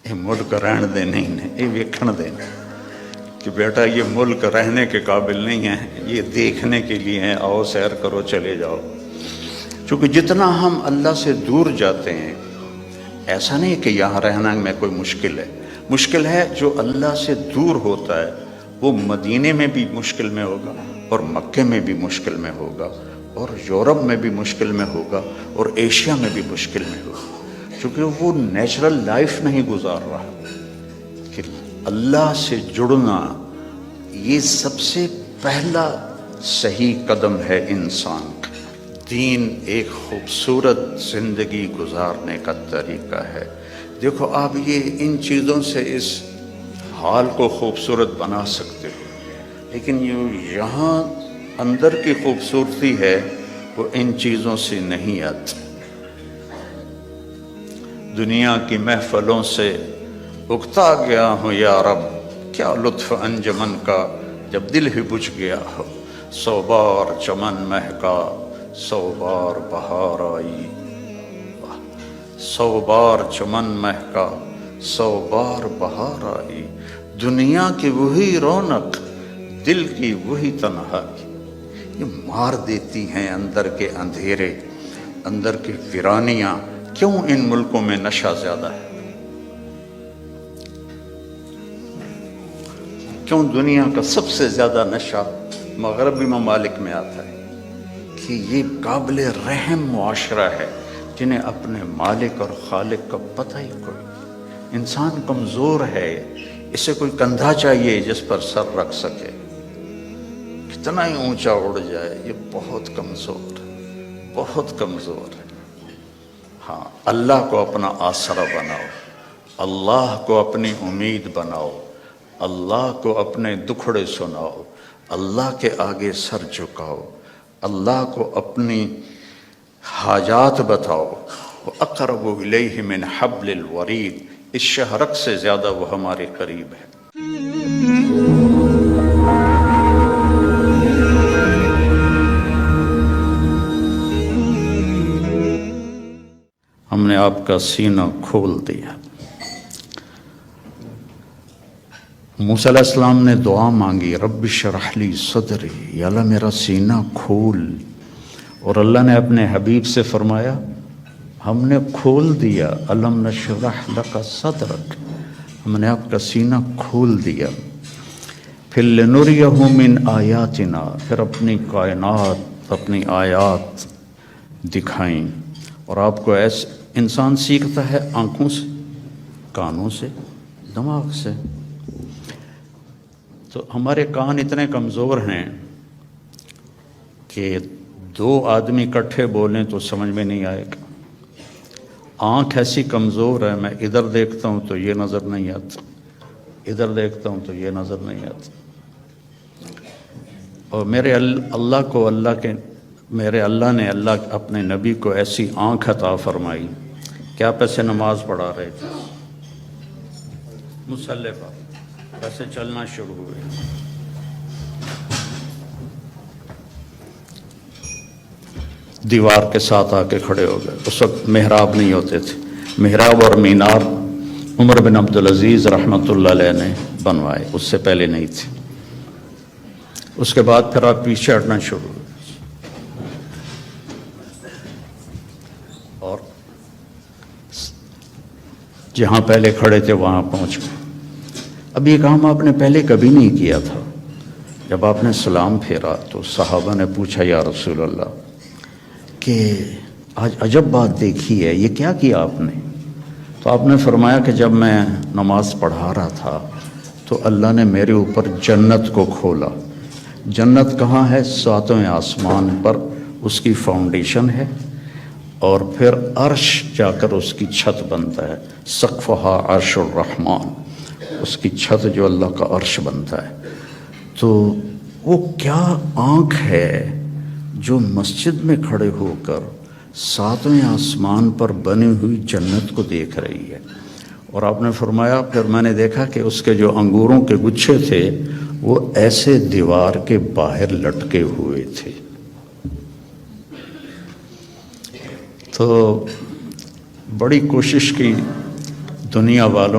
یہ ملک رہن دے نہیں ہے، یہ ویکھن دے کہ بیٹا یہ ملک رہنے کے قابل نہیں ہے، یہ دیکھنے کے لیے ہیں، آؤ سیر کرو چلے جاؤ۔ چونکہ جتنا ہم اللہ سے دور جاتے ہیں، ایسا نہیں کہ یہاں رہنا میں کوئی مشکل ہے جو اللہ سے دور ہوتا ہے وہ مدینے میں بھی مشکل میں ہوگا، اور مکے میں بھی مشکل میں ہوگا، اور یورپ میں بھی مشکل میں ہوگا، اور ایشیا میں بھی مشکل میں ہوگا، چونکہ وہ نیچرل لائف نہیں گزار رہا۔ کہ اللہ سے جڑنا یہ سب سے پہلا صحیح قدم ہے انسان کا۔ دین ایک خوبصورت زندگی گزارنے کا طریقہ ہے۔ دیکھو آپ یہ ان چیزوں سے اس حال کو خوبصورت بنا سکتے ہو، لیکن یہاں اندر کی خوبصورتی ہے وہ ان چیزوں سے نہیں آتی۔ دنیا کی محفلوں سے اکتا گیا ہوں یا رب، کیا لطف انجمن کا جب دل ہی بجھ گیا ہو۔ 100 بار چمن مہکا، 100 بار بہار آئی، 100 بار چمن مہکا، 100 بار بہار آئی۔ دنیا کی وہی رونق، دل کی وہی تنہائی، یہ مار دیتی ہیں اندر کے اندھیرے، اندر کی ویرانیاں۔ کیوں ان ملکوں میں نشہ زیادہ ہے؟ کیوں دنیا کا سب سے زیادہ نشہ مغربی ممالک میں آتا ہے؟ کہ یہ قابل رحم معاشرہ ہے جنہیں اپنے مالک اور خالق کا پتہ ہی کوئی۔ انسان کمزور ہے، اسے کوئی کندھا چاہیے جس پر سر رکھ سکے، کتنا ہی اونچا اڑ جائے، یہ بہت کمزور ہے، بہت کمزور ہے۔ ہاں، اللہ کو اپنا آسرا بناؤ، اللہ کو اپنی امید بناؤ، اللہ کو اپنے دکھڑے سناؤ، اللہ کے آگے سر جھکاؤ، اللہ کو اپنی حاجات بتاؤ۔ وَأَقْرَبُ إِلَيْهِ مِنْ حَبْلِ الْوَرِيدِ، اس شہرک سے زیادہ وہ ہمارے قریب ہے۔ ہم نے آپ کا سینہ کھول دیا۔ موسیٰ علیہ السلام نے دعا مانگی، رب اشرح لی صدری، یا اللہ میرا سینہ کھول، اور اللہ نے اپنے حبیب سے فرمایا ہم نے کھول دیا، الم نشرح لک صدرک، ہم نے آپ کا سینہ کھول دیا۔ پھر لنریہ من آیاتنا، پھر اپنی کائنات، اپنی آیات دکھائیں۔ اور آپ کو ایسے انسان سیکھتا ہے آنکھوں سے، کانوں سے، دماغ سے۔ تو ہمارے کان اتنے کمزور ہیں کہ 2 آدمی اکٹھے بولیں تو سمجھ میں نہیں آئے گا۔ آنکھ ایسی کمزور ہے، میں ادھر دیکھتا ہوں تو یہ نظر نہیں آتا، ادھر دیکھتا ہوں تو یہ نظر نہیں آتا۔ اور میرے اللہ نے اپنے نبی کو ایسی آنکھ عطا فرمائی کہ آپ ایسے نماز پڑھا رہے تھے، مصلی پر ویسے چلنا شروع ہوئے، دیوار کے ساتھ آ کے کھڑے ہو گئے۔ اس وقت محراب نہیں ہوتے تھے، محراب اور مینار عمر بن عبدالعزیز رحمۃ اللہ علیہ نے بنوائے، اس سے پہلے نہیں تھے۔ اس کے بعد پھر آپ پیچھے ہٹنا شروع ہوئے، اور جہاں پہلے کھڑے تھے وہاں پہنچ گئے۔ اب یہ کام آپ نے پہلے کبھی نہیں کیا تھا۔ جب آپ نے سلام پھیرا تو صحابہ نے پوچھا یا رسول اللہ کہ آج عجب بات دیکھی ہے، یہ کیا کیا آپ نے؟ تو آپ نے فرمایا کہ جب میں نماز پڑھا رہا تھا تو اللہ نے میرے اوپر جنت کو کھولا۔ جنت کہاں ہے؟ 7ویں آسمان پر اس کی فاؤنڈیشن ہے، اور پھر عرش جا کر اس کی چھت بنتا ہے، سقفہا عرش الرحمن، اس کی چھت جو اللہ کا عرش بنتا ہے۔ تو وہ کیا آنکھ ہے جو مسجد میں کھڑے ہو کر 7ویں آسمان پر بنی ہوئی جنت کو دیکھ رہی ہے۔ اور آپ نے فرمایا پھر میں نے دیکھا کہ اس کے جو انگوروں کے گچھے تھے وہ ایسے دیوار کے باہر لٹکے ہوئے تھے۔ تو بڑی کوشش کی دنیا والوں